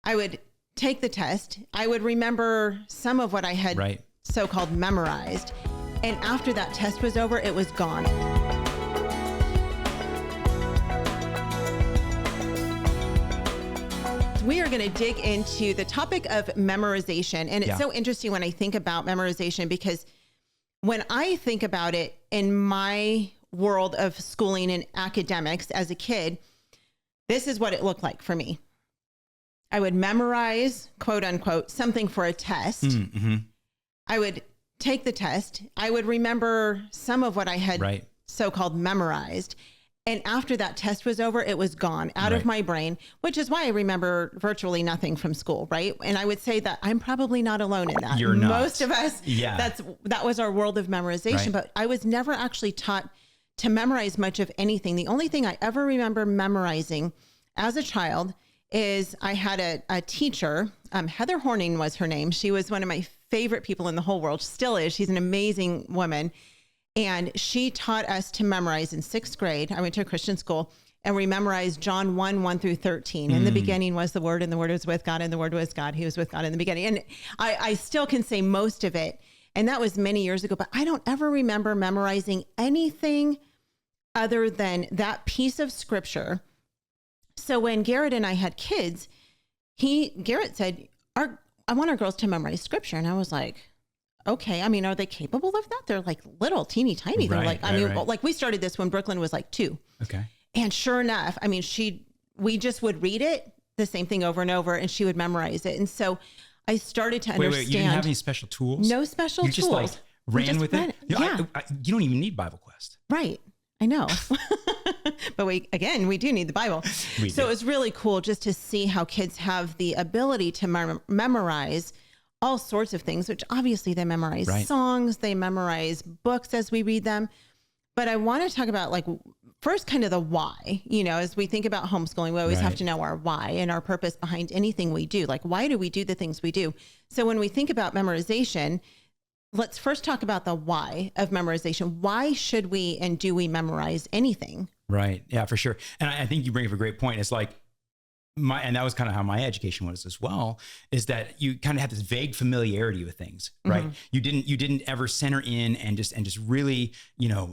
I would take the test. I would remember some of what I had so-called memorized. And after that test was over, it was gone. We are going to dig into the topic of memorization. And it's so interesting when I think about memorization, because when I think about it in my world of schooling and academics as a kid, this is what it looked like for me. I would memorize, quote unquote, something for a test. Mm-hmm. I would take the test. I would remember some of what I had so-called memorized. And after that test was over, it was gone out of my brain, which is why I remember virtually nothing from school, right? And I would say that I'm probably not alone in that. You're not. Most of us, that was our world of memorization, but I was never actually taught to memorize much of anything. The only thing I ever remember memorizing as a child is I had a teacher, Heather Horning was her name. She was one of my favorite people in the whole world, still is. She's an amazing woman. And she taught us to memorize in 6th grade. I went to a Christian school, and we memorized John 1 through 13. In the beginning was the Word, and the Word was with God, and the Word was God. He was with God in the beginning. And I still can say most of it. And that was many years ago, but I don't ever remember memorizing anything other than that piece of scripture. So when Garrett and I had kids, Garrett said, I want our girls to memorize scripture. And I was like, okay. I mean, are they capable of that? They're like little, teeny tiny. They're like, like we started this when Brooklyn was like 2. Okay. And sure enough, I mean, we just would read it, the same thing over and over, and she would memorize it. And so I started to understand. Wait, you didn't have any special tools? No special tools. You just like ran with it? You don't even need Bible Quest. Right. I know. But we do need the Bible. So it was really cool just to see how kids have the ability to memorize all sorts of things, which obviously they memorize songs, they memorize books as we read them. But I want to talk about like first kind of the why, as we think about homeschooling, we always have to know our why and our purpose behind anything we do. Like, why do we do the things we do? So when we think about memorization, let's first talk about the why of memorization. Why should we and do we memorize anything? Right. Yeah, for sure. And I think you bring up a great point. It's like, and that was kind of how my education was as well, is that you kind of have this vague familiarity with things, right? Mm-hmm. You didn't ever center in and just really,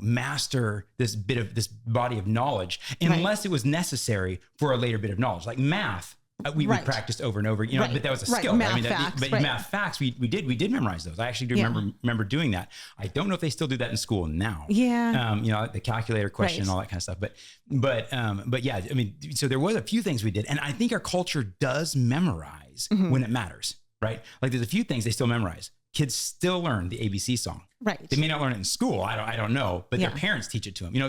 master this body of knowledge unless it was necessessary for a later bit of knowledge, like math. We practiced over and over, but that was a skill. Math facts, we did memorize those. I actually do remember doing that. I don't know if they still do that in school now. Yeah. The calculator question and all that kind of stuff. But yeah, I mean, so there was a few things we did, and I think our culture does memorize when it matters, right? Like there's a few things they still memorize. Kids still learn the ABC song. Right. They may not learn it in school. I don't know, but their parents teach it to them. You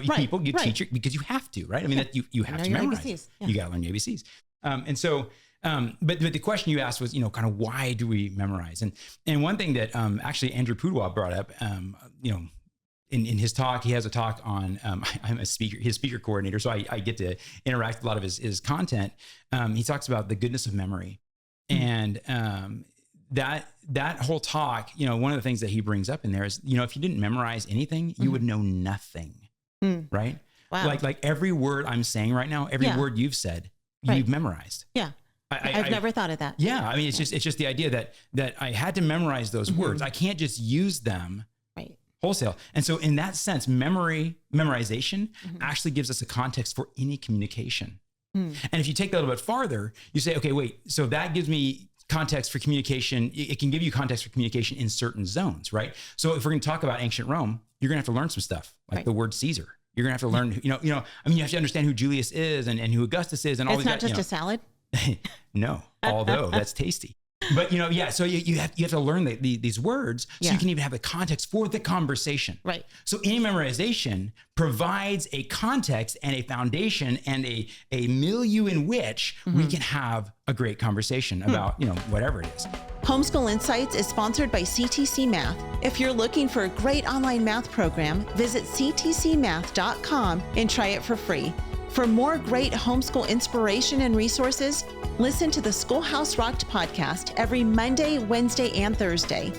teach it because you have to, right? I mean, that you have to memorize. ABCs. Yeah. You got to learn the ABCs. But the question you asked was, kind of why do we memorize? And one thing that actually Andrew Pudwa brought up, in his talk, he has a talk on, I'm his speaker coordinator, so I get to interact with a lot of his content. He talks about the goodness of memory. And that whole talk, one of the things that he brings up in there is, if you didn't memorize anything, you would know nothing, right? Wow. Like every word I'm saying right now, every word you've said, you've memorized. Yeah. I've never thought of that. Yeah. I mean, it's just the idea that I had to memorize those words. I can't just use them wholesale. And so in that sense, memorization actually gives us a context for any communication. And if you take that a little bit farther, you say, okay, wait, so that gives me context for communication. It can give you context for communication in certain zones, right? So if we're going to talk about ancient Rome, you're going to have to learn some stuff like the word Caesar. You're going to have to learn, I mean, you have to understand who Julius is and who Augustus is and all these guys. It's not just a salad? No, although that's tasty. But, so you have to learn these words so you can even have the context for the conversation. Right. So any memorization provides a context and a foundation and a milieu in which we can have a great conversation about, whatever it is. Homeschool Insights is sponsored by CTC Math. If you're looking for a great online math program, visit ctcmath.com and try it for free. For more great homeschool inspiration and resources, listen to the Schoolhouse Rocked podcast every Monday, Wednesday, and Thursday.